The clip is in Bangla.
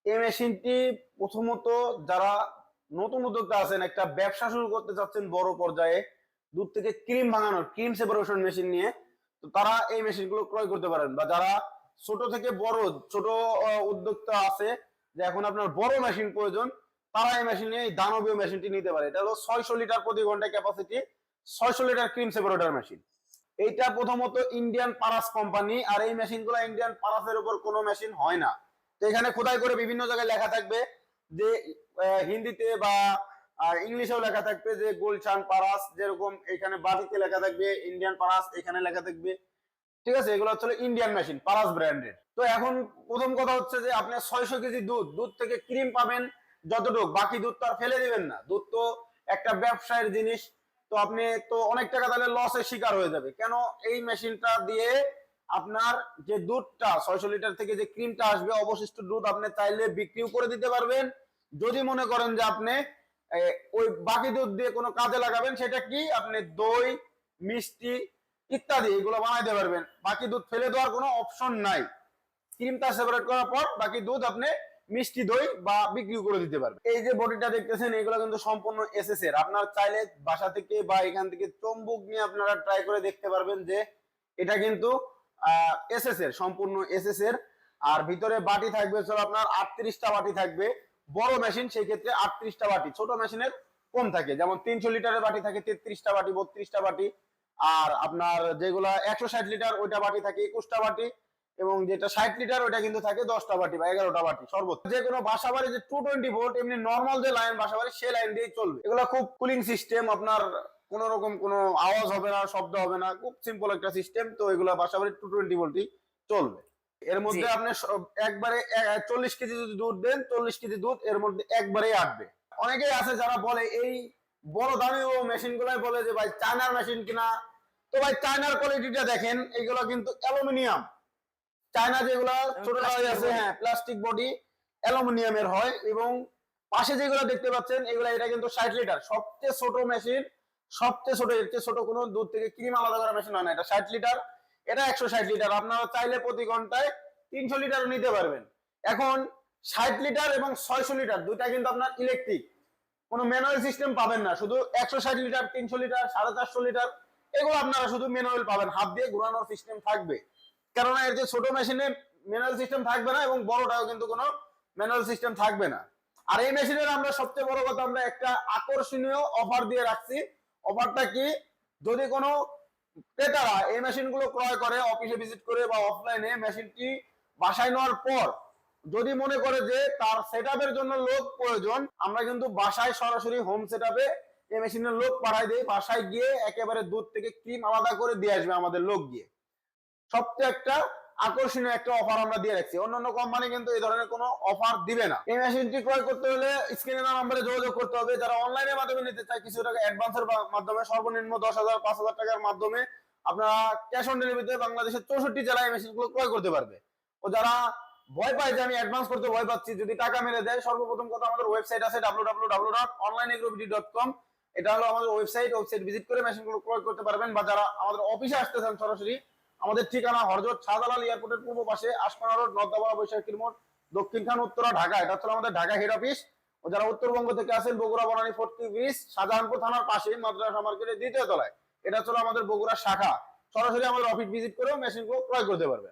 এই মেশিনটি প্রথমত যারা নতুন উদ্যোক্তা আছেন, একটা ব্যবসা শুরু করতে চাচ্ছেন বড় পর্যায়ে, দুধ থেকে ক্রিম ভাঙানোর ক্রিম সেপারেশন মেশিন নিয়ে, তো তারা এই মেশিনগুলো ক্রয় করতে পারেন। বা যারা ছোট থেকে বড় ছোট উদ্যোক্তা আছে, যে এখন আপনার বড় মেশিন প্রয়োজন, তারা এই মেশিন নিয়ে এই দানবীয় মেশিনটি নিতে পারে। এটা হলো 600 লিটার প্রতি ঘন্টায় capacity, 600 litre cream separator machine. এইটা প্রথমত ইন্ডিয়ান পারাস কোম্পানি, আর এই মেশিনগুলো ইন্ডিয়ান পারাসের উপর কোনো মেশিন হয় না। তো এখানে খোদাই করে বিভিন্ন জায়গায় লেখা থাকবে যে হিন্দিতে বা ইংলিশেও লেখা থাকবে যে গুলশান পারাস, যেরকম এখানে বাটিতে লেখা থাকবে ইন্ডিয়ান পারাস, এখানে লেখা থাকবে। ঠিক আছে, এগুলো হচ্ছে ইন্ডিয়ান মেশিন, পারাস ব্র্যান্ডের। তো এখন প্রথম কথা হচ্ছে যে আপনি 600 কেজি দুধ, দুধ থেকে ক্রিম পাবেন যতটুকু, বাকি দুধ তো আর ফেলে দিবেন না। দুধ তো একটা ব্যবসায়ের জিনিস। তো আপনি তো অনেক টাকা তাহলে লসের শিকার হয়ে যাবে। কেন এই মেশিনটা দিয়ে আপনার যে দুধটা 600 লিটার থেকে যে ক্রিমটা আসবে, অবশিষ্ট দুধ আপনি চাইলে বিক্রিও করে দিতে পারবেন। যদি মনে করেন যে আপনি ওই বাকি দুধ দিয়ে কোনো কাজে লাগাবেন, সেটা কি আপনি দই, মিষ্টি ইত্যাদি এগুলো বানাইতে পারবেন। বাকি দুধ ফেলে দেওয়ার কোনো অপশন নাই। ক্রিমটা সেপারেট করার পর বাকি দুধ আপনি মিষ্টি দই বা বিক্রি করে দিতে পারবেন। এই যে বডিটা দেখতেছেন, এগুলো কিন্তু সম্পূর্ণ এসএস এর। আপনার চাইলে বাসা থেকে বা এখান থেকে চম্বুক নিয়ে আপনারা ট্রাই করে দেখতে পারবেন যে এটা কিন্তু এসএস এর, সম্পূর্ণ এসএস এর। আর ভিতরে বাটি থাকবে চলো আপনার 38টা বাটি থাকবে। বড় মেশিন সেই ক্ষেত্রে 38টা বাটি, ছোট মেশিনের কম থাকে। যেমন 300 লিটারের বাটি থাকে 33টা বাটি, 32টা বাটি। আর আপনার যেগুলা 160 লিটার ওইটা বাটি থাকে 21টা বাটি, এবং যেটা 60 লিটার ওইটা কিন্তু থাকে 10টা বাটি বা 11টা বাটি সর্বোচ্চ। যে কোনো বাসা বাড়ি যে 220 ভোল্ট, এমনি নর্মাল যে লাইন বাসা বাড়ি সেই লাইন দিয়েই চলবে। এগুলো খুব কুলিং সিস্টেম, আপনার কোন রকম কোনো আওয়াজ হবে না, শব্দ হবে না, খুব সিম্পল একটা সিস্টেম। তো এগুলো বাসা বাড়ি 220 ভোল্টই চলবে। এর জি। মধ্যে আপনি একবারে 40 কেজি যদি দুধ দেন, 40 কেজি দুধ এর মধ্যে একবারেই আটবে। অনেকেই আছে যারা বলে এই বড় দামি ও মেশিন গুলাই বলে যে ভাই চায়নার মেশিন কিনা। তো ভাই চায়নার কোয়ালিটিটা দেখেন, এগুলো কিন্তু অ্যালুমিনিয়াম। চায়না যেগুলো ছোট আছে, হ্যাঁ প্লাস্টিক বডি, অ্যালুমিনিয়ামের হয়। এবং পাশে যেগুলো দেখতে পাচ্ছেন এগুলো, এটা কিন্তু 60 লিটার, সবচেয়ে ছোট মেশিন। সবচেয়ে ছোট, এর চেয়ে ছোট কোনো দুধ থেকে ক্রিম আলাদা করা মেশিন হয় না। এটা 60 লিটার, এটা 160 লিটার। আপনারা চাইলে প্রতি ঘন্টায় 300 লিটার নিতে পারবেন। এখন 60 লিটার এবং 600 লিটার দুইটা কিন্তু আপনার ইলেকট্রিক, কোনো ম্যানুয়াল সিস্টেম পাবেন না। শুধু 160 লিটার, 300 লিটার, 450 লিটার এগুলো আপনারা শুধু ম্যানুয়াল পাবেন, হাত দিয়ে ঘোরানোর সিস্টেম থাকবে। কেননা এর যে ছোট মেশিনে ম্যানুয়াল সিস্টেম থাকবে না, এবং বড়টাও কিন্তু কোনো ম্যানুয়াল সিস্টেম থাকবে না। আর এই মেশিনের আমরা সবচেয়ে বড় কথা, আমরা একটা আকর্ষণীয় অফার দিয়ে রাখছি। অফারটা কি, যদি কোনো ক্রেতারা এই মেশিনগুলো ক্রয় করে অফিসে ভিজিট করে বা অফলাইনে, মেশিনটি বাসায় নেওয়ার পর যদি মনে করে যে তার সেটআপের জন্য লোক প্রয়োজন, আমরা কিন্তু বাসায় সরাসরি হোম সেটআপে এই মেশিনের লোক পাঠাই দেই। বাসায় গিয়ে একেবারে দুধ থেকে ক্রিম আলাদা করে দিয়ে আসবে আমাদের লোক গিয়ে। সবচেয়ে একটা আকর্ষণীয় একটা অফার আমরা দিয়ে রাখছি। অন্যান্য কোম্পানি কিন্তু এই ধরনের কোনো অফার দিবে না। এই মেশিনটি ক্রয় করতে হলে স্ক্রিনে দেওয়া নম্বরে যোগাযোগ করতে হবে। যারা অনলাইনের মাধ্যমে নিতে চায়, কিছু টাকা অ্যাডভান্সের মাধ্যমে, সর্বনিম্ন 10,000 5,000 টাকার মাধ্যমে আপনারা ক্যাশ অন ডেলিভারিতে বাংলাদেশের 64 জেলায় এই মেশিনগুলো ক্রয় করতে পারবে। ও যারা ভয় পায় যে আমি অ্যাডভান্স করতে ভয় পাচ্ছি, যদি টাকা মেরে দেয়, সর্বপ্রথম কথা আমাদের ওয়েবসাইট আছে www.onlineagrobidi.com। এটা হলো আমাদের ওয়েবসাইট ভিজিট করে মেশিনগুলো ক্রয় করতে পারবেন। বা যারা আমাদের অফিসে আসতে চান সরাসরি, আমাদের ঠিকানা হযরত শাহজালাল এয়ারপোর্টের পূর্ব পাশে, আশপানা রোড, নর্দাপাড়া, বৈশাখীর মোড়, দক্ষিণখান, উত্তরা, ঢাকা। এটা হচ্ছে আমাদের ঢাকা হেড অফিস। ও যারা উত্তরবঙ্গ থেকে আসেন, বগুড়া বনানী ফোর্টি ব্রিজ, শাহজাহানপুর থানার পাশে মাদ্রাসা মার্কেটের দ্বিতীয় তলায়, এটা হচ্ছে আমাদের বগুড়া শাখা। সরাসরি আমাদের অফিস ভিজিট করেও মেশিনগুলো ক্রয় করতে পারবেন।